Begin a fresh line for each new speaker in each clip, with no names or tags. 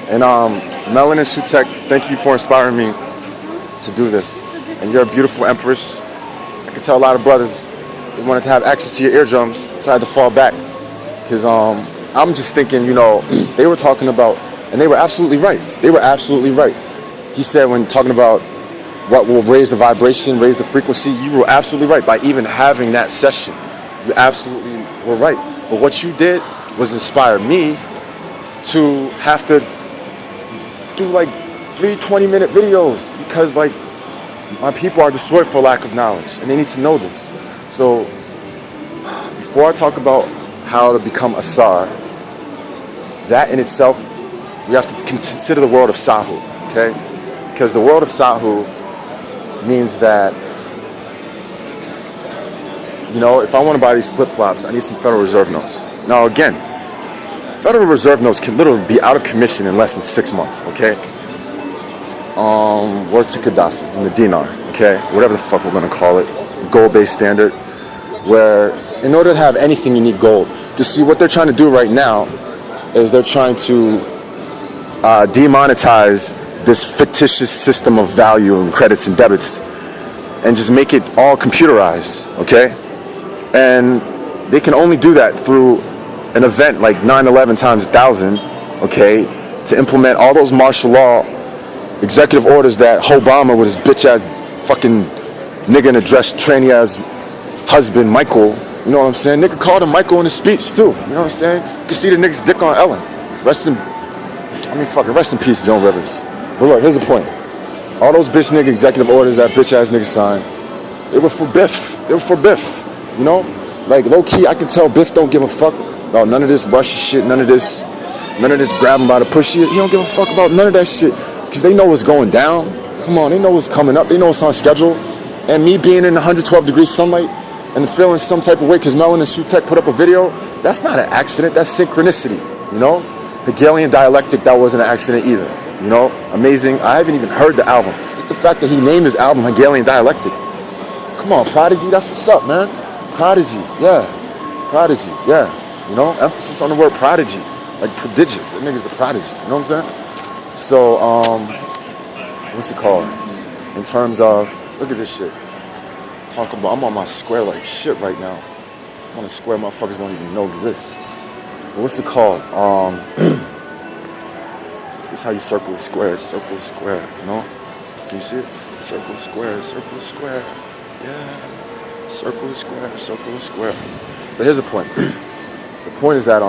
And Melanin Sutek, thank you for inspiring me to do this. And you're a beautiful empress. I can tell a lot of brothers they wanted to have access to your eardrums, so I had to fall back. Because I'm just thinking, they were talking about, and they were absolutely right. They were absolutely right. He said when talking about what will raise the vibration, raise the frequency, you were absolutely right. By even having that session, you absolutely were right. But what you did was inspire me to have to do like 3 20-minute videos because like my people are destroyed for lack of knowledge and they need to know this. So before I talk about how to become a Sar, that in itself, we have to consider the world of Sahu, okay? Because the world of Sahu means that, if I want to buy these flip-flops, I need some Federal Reserve notes. Now again, Federal Reserve notes can literally be out of commission in less than 6 months, okay? Word to Gaddafi in the dinar, okay? Whatever the fuck we're gonna call it, gold-based standard, where in order to have anything you need gold. You see, what they're trying to do right now is they're trying to demonetize this fictitious system of value and credits and debits and just make it all computerized, okay? And they can only do that through an event like 9/11 times 1,000, okay, to implement all those martial law executive orders that Obama with his bitch ass fucking nigga in a dress tranny ass husband Michael, you know what I'm saying? Nigga called him Michael in his speech too, you know what I'm saying? You can see the nigga's dick on Ellen. Rest in peace, Joan Rivers. But look, here's the point. All those bitch nigga executive orders that bitch ass nigga signed, they were for Biff. They were for Biff, Like low key, I can tell Biff don't give a fuck about none of this Russia shit, none of this grab him by the pussy. He don't give a fuck about none of that shit. Because they know what's going down. Come on, they know what's coming up. They know what's on schedule. And me being in 112 degrees sunlight and feeling some type of way because Melanin Sutek put up a video, that's not an accident. That's synchronicity, Hegelian dialectic, that wasn't an accident either, Amazing. I haven't even heard the album. Just the fact that he named his album Hegelian Dialectic. Come on, Prodigy, that's what's up, man. Prodigy, yeah. Prodigy, yeah. Emphasis on the word prodigy. Like prodigious. That nigga's a prodigy, you know what I'm saying? So, what's it called? In terms of, look at this shit. I'm on my square like shit right now. I'm on a square motherfuckers don't even know exists. But what's it called? This is how you circle a square, Can you see it? Circle a square, Yeah. Circle a square. But here's the point. The point is that,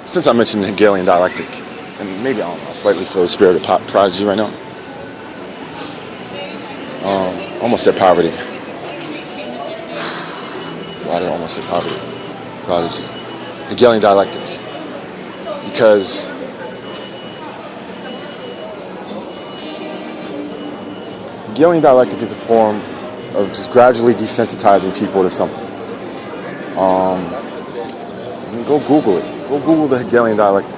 since I mentioned the Hegelian dialectic, and maybe I slightly feel the spirit of prodigy right now. Almost said poverty. Why did I almost say poverty? Prodigy. Hegelian dialectic. Because Hegelian dialectic is a form of just gradually desensitizing people to something. Go Google it. Go Google the Hegelian dialectic.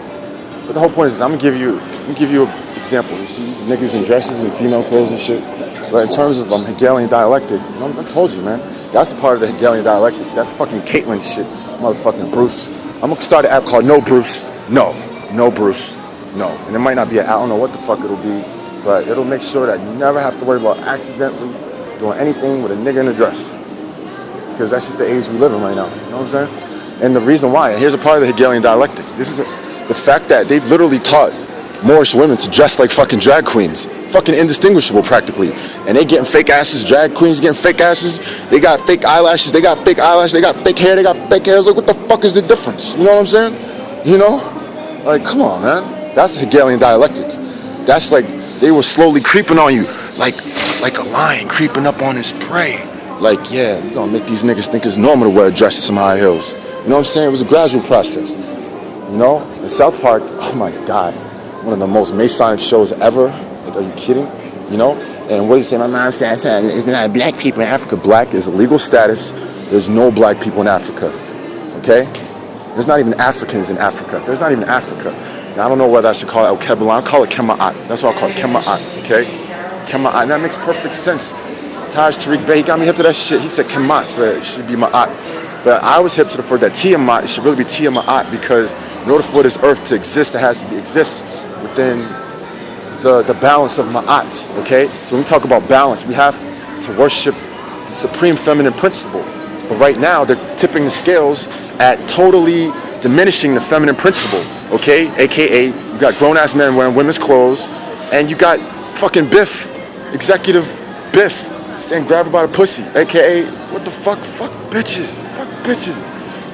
But the whole point is, I'm gonna give you an example. You see these niggas in dresses and female clothes and shit. But in terms of Hegelian dialectic, I told you, man, that's a part of the Hegelian dialectic. That fucking Caitlyn shit, motherfucking Bruce. I'm gonna start an app called No Bruce, No Bruce, No. And it might not be an, I don't know what the fuck it'll be, but it'll make sure that you never have to worry about accidentally doing anything with a nigga in a dress. Because that's just the age we live in right now. You know what I'm saying? And the reason why, and here's a part of the Hegelian dialectic. This is the fact that they've literally taught Moorish women to dress like fucking drag queens. Fucking indistinguishable practically. And they getting fake asses, drag queens getting fake asses. They got fake eyelashes, they got fake eyelashes, they got fake hair, they got fake hairs. Like what the fuck is the difference? You know what I'm saying? Like come on, man. That's Hegelian dialectic. That's like they were slowly creeping on you. Like a lion creeping up on his prey. Like, yeah, we're gonna make these niggas think it's normal to wear a dress and some high heels. You know what I'm saying? It was a gradual process. In South Park, oh my God, one of the most Masonic shows ever. Like, are you kidding? And what do you say? My mom said, it's not black people in Africa. Black is a legal status. There's no black people in Africa. Okay? There's not even Africans in Africa. There's not even Africa. Now, I don't know whether I should call it El-Kebla. I'll call it Kema'at. That's what I'll call it, Kema'at. Okay? Kema'at. And that makes perfect sense. Taj Tariq Bey, he got me hip to that shit. He said Kemat, but it should be Ma'at. But I was hip to the fact that Tiamat should really be Tiamat, because in order for this earth to exist, it has to exist within the balance of Ma'at, okay? So when we talk about balance, we have to worship the supreme feminine principle. But right now, they're tipping the scales at totally diminishing the feminine principle, okay? AKA, you got grown-ass men wearing women's clothes, and you got fucking Biff, executive Biff, saying grab her by the pussy, AKA, what the fuck? Fuck bitches,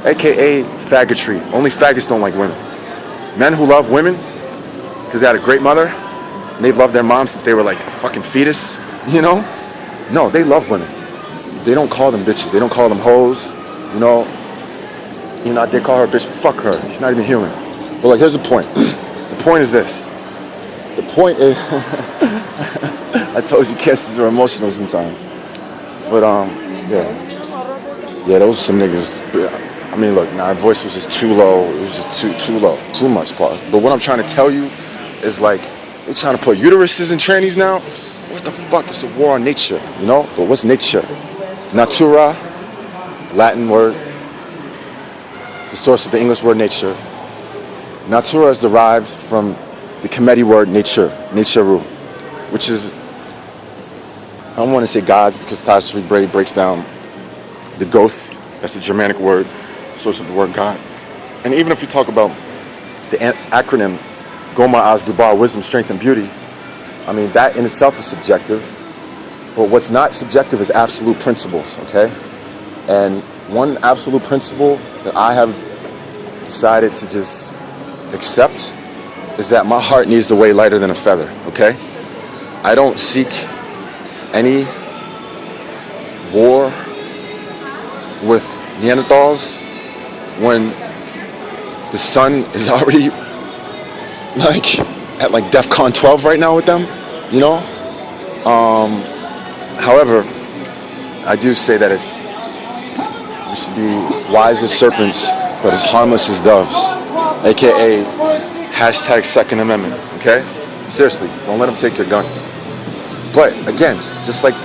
AKA faggotry. Only faggots don't like women. Men who love women, because they had a great mother, and they've loved their mom since they were like a fucking fetus, you know? No, they love women. They don't call them bitches. They don't call them hoes. You know, they call her a bitch. Fuck her. She's not even human. But like, here's the point. The point is this. The point is, I told you cancers are emotional sometimes. But yeah, those are some niggas. I mean, look, my voice was just too low. It was just too low, too much pause. But what I'm trying to tell you is like, they're trying to put uteruses in trannies now. What the fuck? It's a war on nature, you know? But what's nature? Natura, Latin word, the source of the English word nature. Natura is derived from the Kemetic word nature, natureru, which is, I don't want to say gods because Tajri Bray breaks down the Goth, that's the Germanic word, source of the word God. And even if you talk about the acronym Gomar Az Dubar, wisdom, strength, and beauty, I mean, that in itself is subjective. But what's not subjective is absolute principles, okay? And one absolute principle that I have decided to just accept is that my heart needs to weigh lighter than a feather, okay? I don't seek any war with Neanderthals when the sun is already like at like DEFCON 12 right now with them, you know? However, I do say that we should be wise as serpents, but as harmless as doves, aka hashtag Second Amendment, okay? Seriously, don't let them take your guns. But again, just like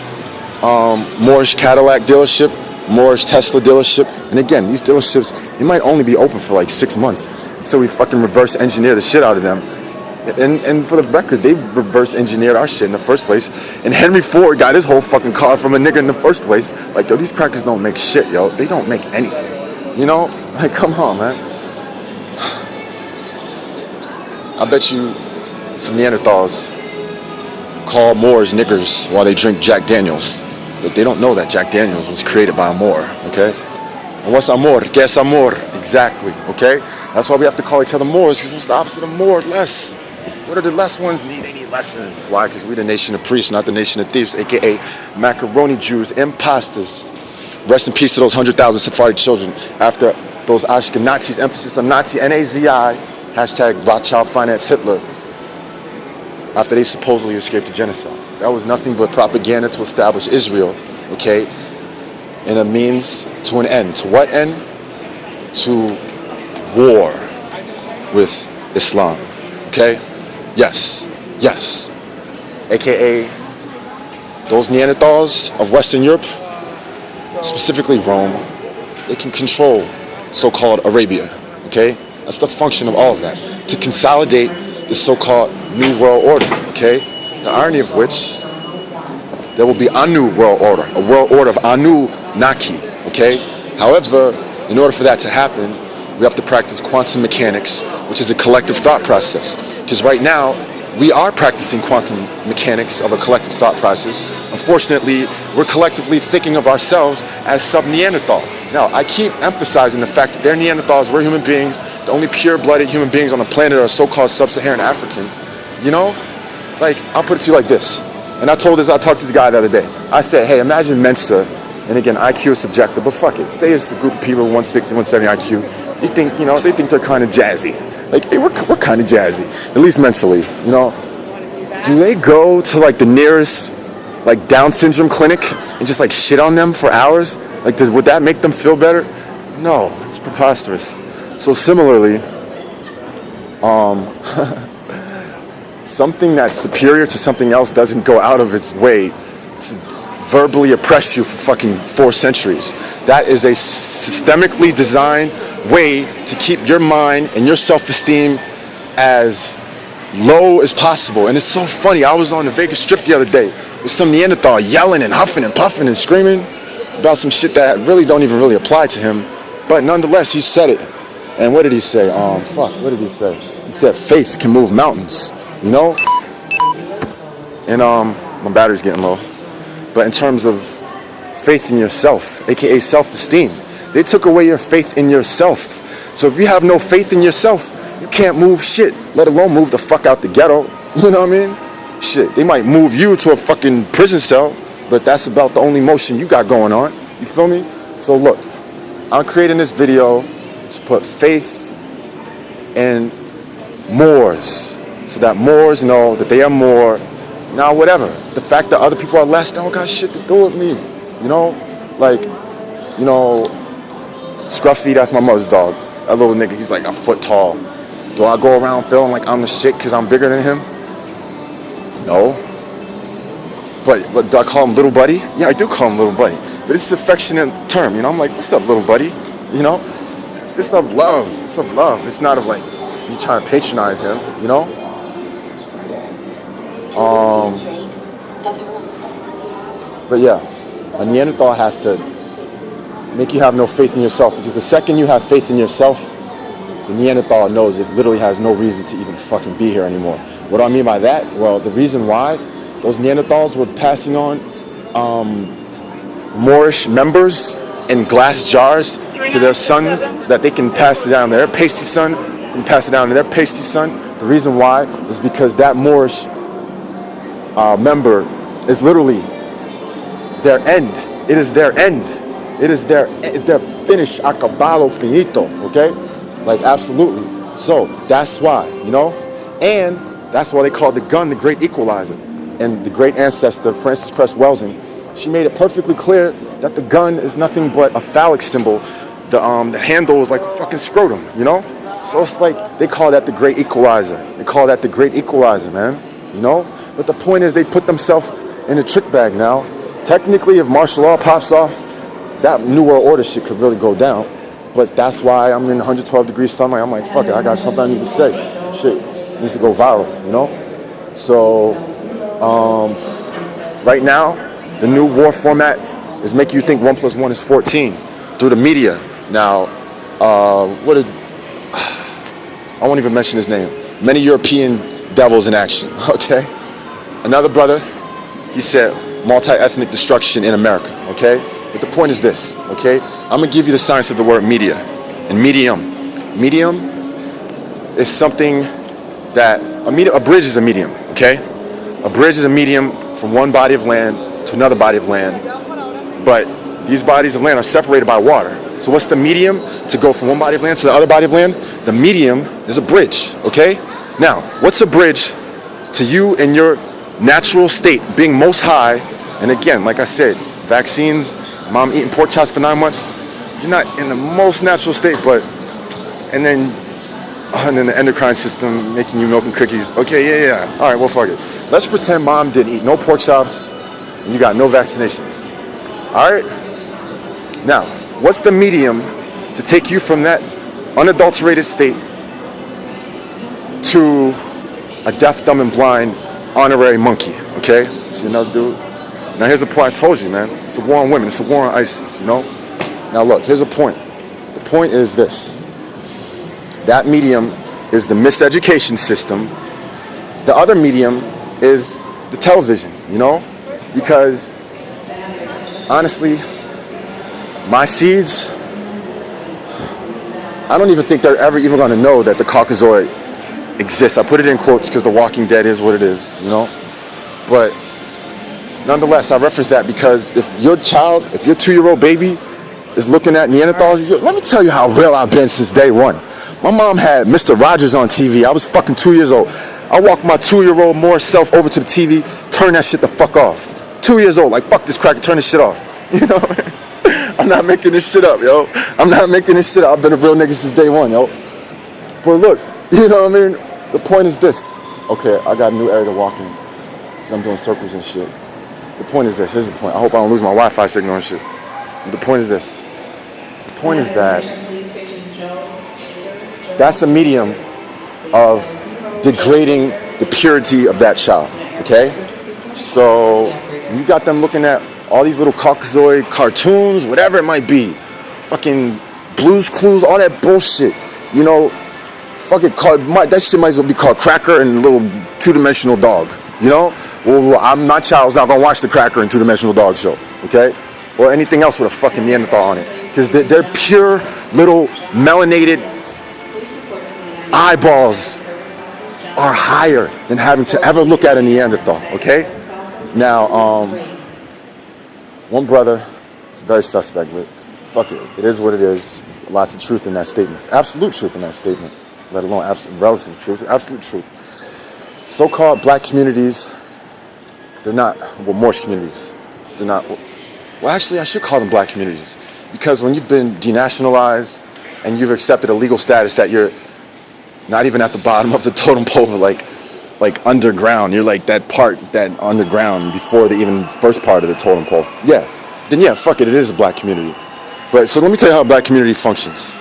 Moore's Cadillac dealership, Moore's Tesla dealership, and again, these dealerships, they might only be open for like 6 months, so we fucking reverse engineer the shit out of them. And for the record, they reverse engineered our shit in the first place. And Henry Ford got his whole fucking car from a nigga in the first place. Like, yo, these crackers don't make shit, yo. They don't make anything. You know? Like, come on, man. I bet you some Neanderthals call Moors niggers while they drink Jack Daniels. But they don't know that Jack Daniels was created by a Moor, okay? And what's amor? ¿Qué es amor? Exactly, okay? That's why we have to call each other Moors, because what's the opposite of more? Less. What do the less ones need? They need lessons. Why? Because we're the nation of priests, not the nation of thieves, aka macaroni Jews, imposters. Rest in peace to those 100,000 Sephardi children after those Ashkenazis, emphasis on Nazi, N-A-Z-I, hashtag Rothschild finance Hitler, after they supposedly escaped the genocide. That was nothing but propaganda to establish Israel, okay, in a means to an end. To what end? To war with Islam, okay? Yes, aka those Neanderthals of Western Europe, specifically Rome, they can control so-called Arabia, okay? That's the function of all of that, to consolidate the so-called New World Order, okay? The irony of which, there will be a new world order, a world order of Anunnaki, okay? However, in order for that to happen, we have to practice quantum mechanics, which is a collective thought process. Because right now, we are practicing quantum mechanics of a collective thought process. Unfortunately, we're collectively thinking of ourselves as sub-Neanderthal. Now, I keep emphasizing the fact that they're Neanderthals, we're human beings. The only pure-blooded human beings on the planet are so-called sub-Saharan Africans. You know? Like, I'll put it to you like this. And I talked to this guy the other day. I said, hey, imagine Mensa. And again, IQ is subjective, but fuck it. Say it's a group of people with 160, 170 IQ. They think, they think they're kind of jazzy. Like, hey, we're kind of jazzy, at least mentally, Do they go to, like, the nearest, like, Down syndrome clinic and just, like, shit on them for hours? Like, would that make them feel better? No, it's preposterous. So similarly, something that's superior to something else doesn't go out of its way to verbally oppress you for fucking 4 centuries. That is a systemically designed way to keep your mind and your self-esteem as low as possible. And it's so funny. I was on the Vegas Strip the other day with some Neanderthal yelling and huffing and puffing and screaming about some shit that really don't even really apply to him. But nonetheless, he said it. And what did he say? What did he say? He said faith can move mountains, you know? And my battery's getting low. But in terms of faith in yourself, aka self-esteem, they took away your faith in yourself. So if you have no faith in yourself, you can't move shit, let alone move the fuck out the ghetto. You know what I mean? Shit, they might move you to a fucking prison cell, but that's about the only motion you got going on. You feel me? So look, I'm creating this video to put faith in Moors, so that Moors know that they are more. Now, whatever. The fact that other people are less, that don't got shit to do with me. You know? Like, you know, Scruffy, that's my mother's dog. That little nigga, he's like a foot tall. Do I go around feeling like I'm the shit because I'm bigger than him? No. But do I call him little buddy? Yeah, I do call him little buddy. But it's an affectionate term, you know? I'm like, what's up, little buddy? You know? It's of love. It's of love. It's not of like me trying to patronize him, you know? But yeah, a Neanderthal has to make you have no faith in yourself, because the second you have faith in yourself, the Neanderthal knows it literally has no reason to even fucking be here anymore. What do I mean by that? Well, the reason why those Neanderthals were passing on Moorish members in glass jars to their son so that they can pass it down to their pasty son and pass it down to their pasty son. The reason why is because that Moorish member is literally their end. It is their end. It is their finish, acabado, finito, okay? Like, absolutely. So, that's why, you know? And that's why they call the gun the great equalizer. And the great ancestor, Frances Cress Welsing, she made it perfectly clear that the gun is nothing but a phallic symbol. The handle is like a fucking scrotum, you know? So it's like, they call that the great equalizer. They call that the great equalizer, man, you know? But the point is, they put themselves in a trick bag now. Technically, if martial law pops off, that New World Order shit could really go down. But that's why I'm in 112 degrees sunlight. I'm like, fuck it, I got something I need to say. Some shit needs to go viral, you know? So, right now, the new war format is making you think 1 + 1 is 14 through the media. Now, I won't even mention his name. Many European devils in action, okay? Another brother, he said multi-ethnic destruction in America, okay? But the point is this, okay? I'm gonna give you the science of the word media and medium. Medium is something that, a bridge is a medium, okay? A bridge is a medium from one body of land to another body of land, but these bodies of land are separated by water. So what's the medium to go from one body of land to the other body of land? The medium is a bridge, okay? Now, what's a bridge to you in your natural state, being most high? And again, like I said, vaccines, mom eating pork chops for 9 months, you're not in the most natural state, but, and then the endocrine system making you milk and cookies. Okay, yeah. All right, well, fuck it. Let's pretend mom didn't eat no pork chops and you got no vaccinations. All right? Now, what's the medium to take you from that unadulterated state to a deaf, dumb, and blind honorary monkey? Okay? See another dude? Now, here's the point I told you, man. It's a war on women. It's a war on ISIS, you know? Now, look, here's a point. The point is this. That medium is the miseducation system. The other medium is the television, you know? Because, honestly, my seeds, I don't even think they're ever even going to know that the Caucasoid exists. I put it in quotes because The Walking Dead is what it is, you know? But nonetheless, I reference that because if your child, if your 2-year-old baby is looking at Neanderthals, let me tell you how real I've been since day one. My mom had Mr. Rogers on TV. I was fucking 2 years old. I walked my 2-year-old more self over to the TV, turn that shit the fuck off. 2 years old, like, fuck this cracker, turn this shit off. You know what I mean? I'm not making this shit up, yo. I'm not making this shit up. I've been a real nigga since day one, yo. But look, you know what I mean? The point is this. Okay, I got a new area to walk in. So I'm doing circles and shit. The point is this. Here's the point. I hope I don't lose my Wi-Fi signal and shit. But the point is this. point is that that's a medium of degrading the purity of that child, okay? So you got them looking at all these little Caucasoid cartoons, whatever it might be, fucking Blue's Clues, all that bullshit, you know, fucking that shit might as well be called Cracker and Little Two-Dimensional Dog, you know? Well, my child's not gonna watch the Cracker and Two-Dimensional Dog show, okay? Or anything else with a fucking Neanderthal on it. Because they're pure little melanated eyeballs are higher than having to ever look at a Neanderthal, okay? Now, one brother, it's very suspect, but fuck it. It is what it is. Lots of truth in that statement. Absolute truth in that statement. Let alone relative truth. Absolute truth. So-called black communities, they're not, well, Moorish communities, they're not, well, actually, I should call them black communities. Because when you've been denationalized and you've accepted a legal status that you're not even at the bottom of the totem pole, but like underground, you're like that underground before the even first part of the totem pole. Yeah, then yeah, fuck it, it is a black community. But so let me tell you how a black community functions.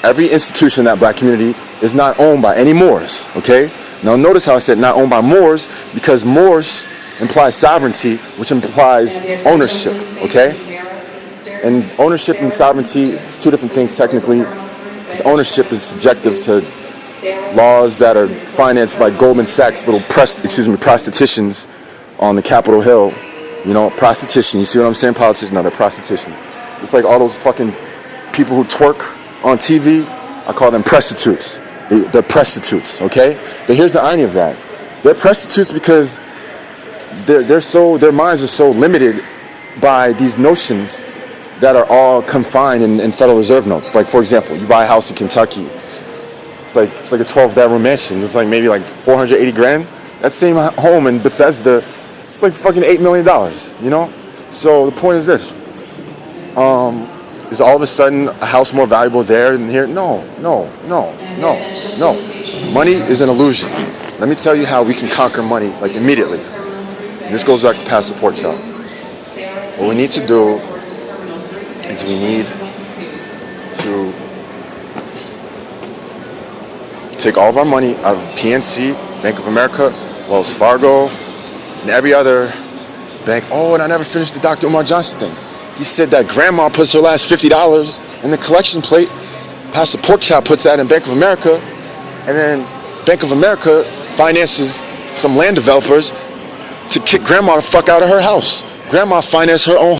Every institution in that black community is not owned by any Moors, okay? Now notice how I said not owned by Moors, because Moors implies sovereignty, which implies ownership, okay? And ownership and sovereignty, it's two different things technically, because ownership is subjective to laws that are financed by Goldman Sachs, little prostitutions on the Capitol Hill. You know, prostitution, you see what I'm saying? Politicians, no, they're prostitution. It's like all those fucking people who twerk on TV, I call them prostitutes. They're prostitutes, okay? But here's the irony of that. They're prostitutes because their minds are so limited by these notions that are all confined in Federal Reserve notes. Like, for example, you buy a house in Kentucky. It's like a 12-bedroom mansion. It's like maybe like 480 grand. That same home in Bethesda, it's like fucking $8 million, you know? So the point is this. Is all of a sudden a house more valuable there than here? No. Money is an illusion. Let me tell you how we can conquer money, like immediately. And this goes back to past support shop. What we need to do is we need to take all of our money out of PNC, Bank of America, Wells Fargo, and every other bank. Oh, and I never finished the Dr. Umar Johnson thing. He said that grandma puts her last $50 in the collection plate, Pastor Porkchop puts that in Bank of America, and then Bank of America finances some land developers to kick grandma the fuck out of her house. Grandma financed her own